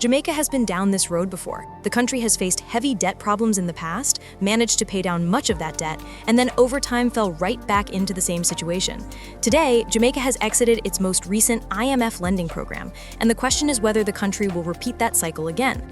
Jamaica has been down this road before. The country has faced heavy debt problems in the past, managed to pay down much of that debt, and then over time fell right back into the same situation. Today, Jamaica has exited its most recent IMF lending program, and the question is whether the country will repeat that cycle again.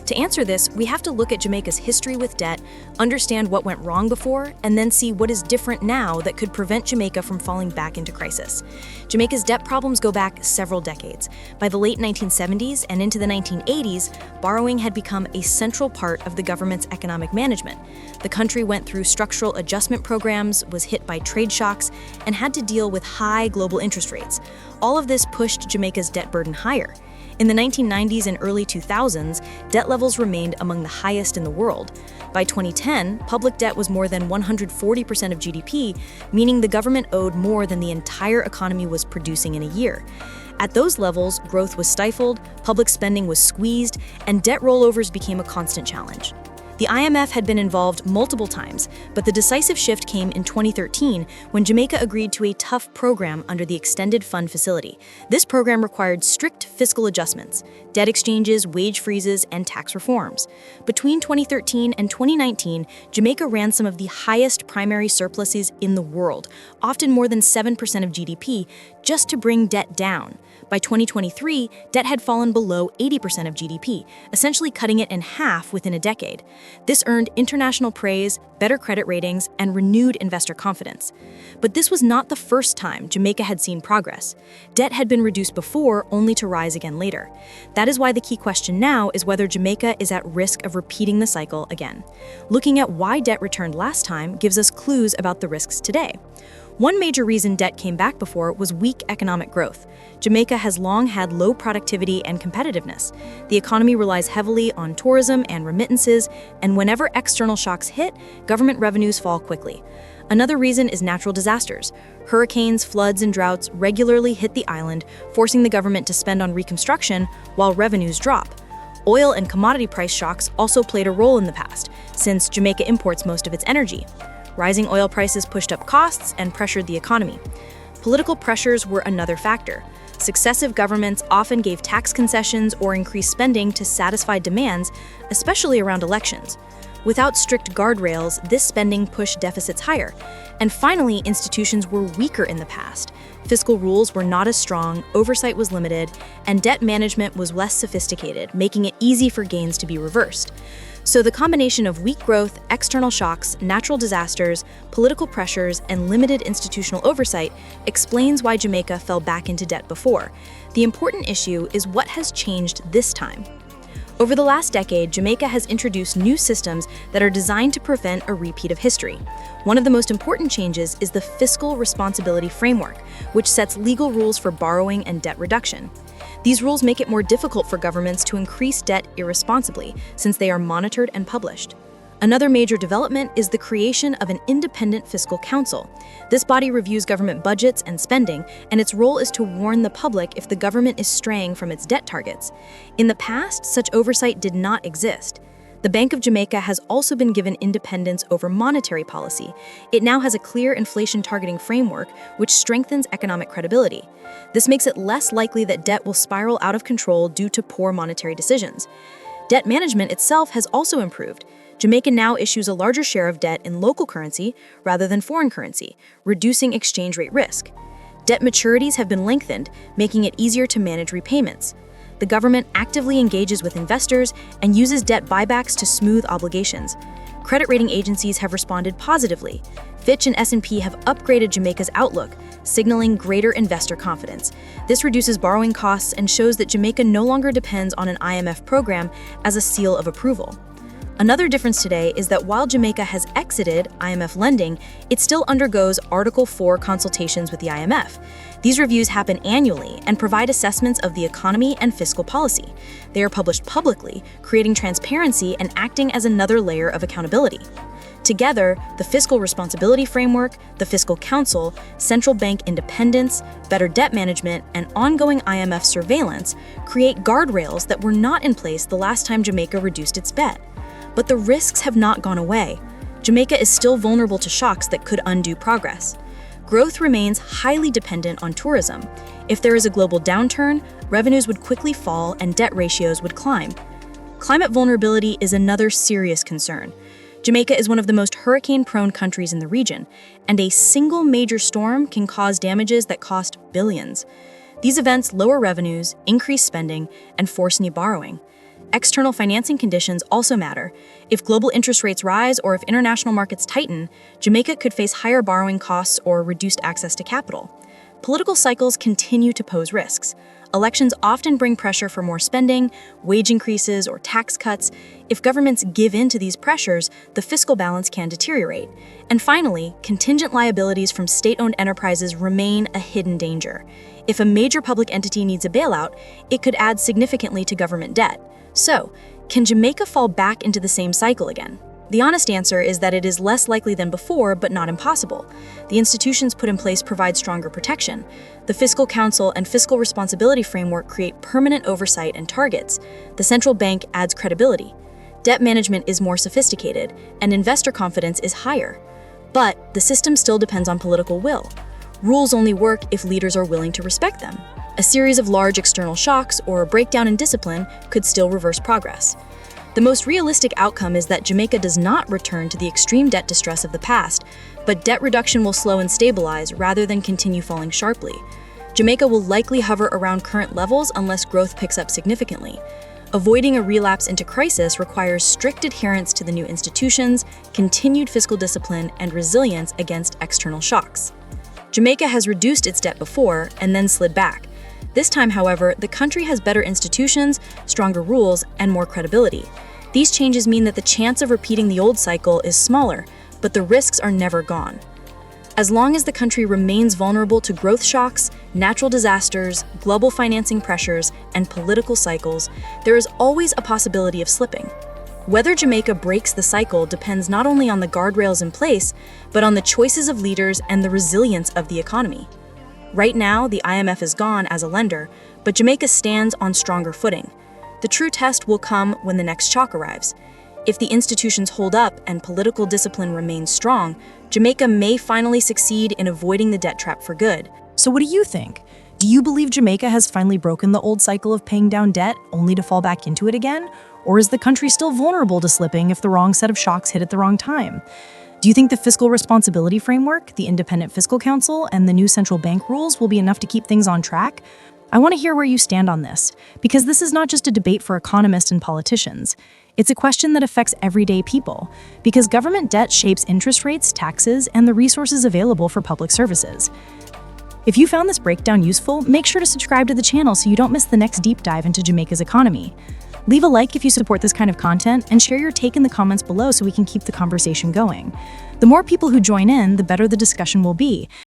To answer this, we have to look at Jamaica's history with debt, understand what went wrong before, and then see what is different now that could prevent Jamaica from falling back into crisis. Jamaica's debt problems go back several decades. By the late 1970s and into the 1980s, borrowing had become a central part of the government's economic management. The country went through structural adjustment programs, was hit by trade shocks, and had to deal with high global interest rates. All of this pushed Jamaica's debt burden higher. In the 1990s and early 2000s, debt levels remained among the highest in the world. By 2010, public debt was more than 140% of GDP, meaning the government owed more than the entire economy was producing in a year. At those levels, growth was stifled, public spending was squeezed, and debt rollovers became a constant challenge. The IMF had been involved multiple times, but the decisive shift came in 2013 when Jamaica agreed to a tough program under the Extended Fund Facility. This program required strict fiscal adjustments, debt exchanges, wage freezes, and tax reforms. Between 2013 and 2019, Jamaica ran some of the highest primary surpluses in the world, often more than 7% of GDP, just to bring debt down. By 2023, debt had fallen below 80% of GDP, essentially cutting it in half within a decade. This earned international praise, better credit ratings, and renewed investor confidence. But this was not the first time Jamaica had seen progress. Debt had been reduced before, only to rise again later. That is why the key question now is whether Jamaica is at risk of repeating the cycle again. Looking at why debt returned last time gives us clues about the risks today. One major reason debt came back before was weak economic growth. Jamaica has long had low productivity and competitiveness. The economy relies heavily on tourism and remittances, and whenever external shocks hit, government revenues fall quickly. Another reason is natural disasters. Hurricanes, floods, and droughts regularly hit the island, forcing the government to spend on reconstruction while revenues drop. Oil and commodity price shocks also played a role in the past, since Jamaica imports most of its energy. Rising oil prices pushed up costs and pressured the economy. Political pressures were another factor. Successive governments often gave tax concessions or increased spending to satisfy demands, especially around elections. Without strict guardrails, this spending pushed deficits higher. And finally, institutions were weaker in the past. Fiscal rules were not as strong, oversight was limited, and debt management was less sophisticated, making it easy for gains to be reversed. So the combination of weak growth, external shocks, natural disasters, political pressures, and limited institutional oversight explains why Jamaica fell back into debt before. The important issue is what has changed this time. Over the last decade, Jamaica has introduced new systems that are designed to prevent a repeat of history. One of the most important changes is the Fiscal Responsibility Framework, which sets legal rules for borrowing and debt reduction. These rules make it more difficult for governments to increase debt irresponsibly, since they are monitored and published. Another major development is the creation of an independent fiscal council. This body reviews government budgets and spending, and its role is to warn the public if the government is straying from its debt targets. In the past, such oversight did not exist. The Bank of Jamaica has also been given independence over monetary policy. It now has a clear inflation targeting framework, which strengthens economic credibility. This makes it less likely that debt will spiral out of control due to poor monetary decisions. Debt management itself has also improved. Jamaica now issues a larger share of debt in local currency rather than foreign currency, reducing exchange rate risk. Debt maturities have been lengthened, making it easier to manage repayments. The government actively engages with investors and uses debt buybacks to smooth obligations. Credit rating agencies have responded positively. Fitch and S&P have upgraded Jamaica's outlook, signaling greater investor confidence. This reduces borrowing costs and shows that Jamaica no longer depends on an IMF program as a seal of approval. Another difference today is that while Jamaica has exited IMF lending, it still undergoes Article 4 consultations with the IMF. These reviews happen annually and provide assessments of the economy and fiscal policy. They are published publicly, creating transparency and acting as another layer of accountability. Together, the Fiscal Responsibility Framework, the Fiscal Council, central bank independence, better debt management, and ongoing IMF surveillance create guardrails that were not in place the last time Jamaica reduced its debt. But the risks have not gone away. Jamaica is still vulnerable to shocks that could undo progress. growth remains highly dependent on tourism. If there is a global downturn, revenues would quickly fall and debt ratios would climb. Climate vulnerability is another serious concern. Jamaica is one of the most hurricane-prone countries in the region, and a single major storm can cause damages that cost billions. These events lower revenues, increase spending, and force new borrowing. External financing conditions also matter. If global interest rates rise or if international markets tighten, Jamaica could face higher borrowing costs or reduced access to capital. Political cycles continue to pose risks. Elections often bring pressure for more spending, wage increases, or tax cuts. If governments give in to these pressures, the fiscal balance can deteriorate. And finally, contingent liabilities from state-owned enterprises remain a hidden danger. If a major public entity needs a bailout, it could add significantly to government debt. So, can Jamaica fall back into the same cycle again? The honest answer is that it is less likely than before, but not impossible. The institutions put in place provide stronger protection. The Fiscal Council and Fiscal Responsibility Framework create permanent oversight and targets. The central bank adds credibility. Debt management is more sophisticated, and investor confidence is higher. But the system still depends on political will. Rules only work if leaders are willing to respect them. A series of large external shocks or a breakdown in discipline could still reverse progress. The most realistic outcome is that Jamaica does not return to the extreme debt distress of the past, but debt reduction will slow and stabilize rather than continue falling sharply. Jamaica will likely hover around current levels unless growth picks up significantly. Avoiding a relapse into crisis requires strict adherence to the new institutions, continued fiscal discipline, and resilience against external shocks. Jamaica has reduced its debt before and then slid back. This time, however, the country has better institutions, stronger rules, and more credibility. These changes mean that the chance of repeating the old cycle is smaller, but the risks are never gone. As long as the country remains vulnerable to growth shocks, natural disasters, global financing pressures, and political cycles, there is always a possibility of slipping. Whether Jamaica breaks the cycle depends not only on the guardrails in place, but on the choices of leaders and the resilience of the economy. Right now, the IMF is gone as a lender, but Jamaica stands on stronger footing. The true test will come when the next shock arrives. If the institutions hold up and political discipline remains strong, Jamaica may finally succeed in avoiding the debt trap for good. So what do you think? Do you believe Jamaica has finally broken the old cycle of paying down debt only to fall back into it again? Or is the country still vulnerable to slipping if the wrong set of shocks hit at the wrong time? Do you think the Fiscal Responsibility Framework, the Independent Fiscal Council, and the new central bank rules will be enough to keep things on track? I want to hear where you stand on this, because this is not just a debate for economists and politicians. It's a question that affects everyday people, because government debt shapes interest rates, taxes, and the resources available for public services. If you found this breakdown useful, make sure to subscribe to the channel so you don't miss the next deep dive into Jamaica's economy. Leave a like if you support this kind of content, and share your take in the comments below so we can keep the conversation going. The more people who join in, the better the discussion will be.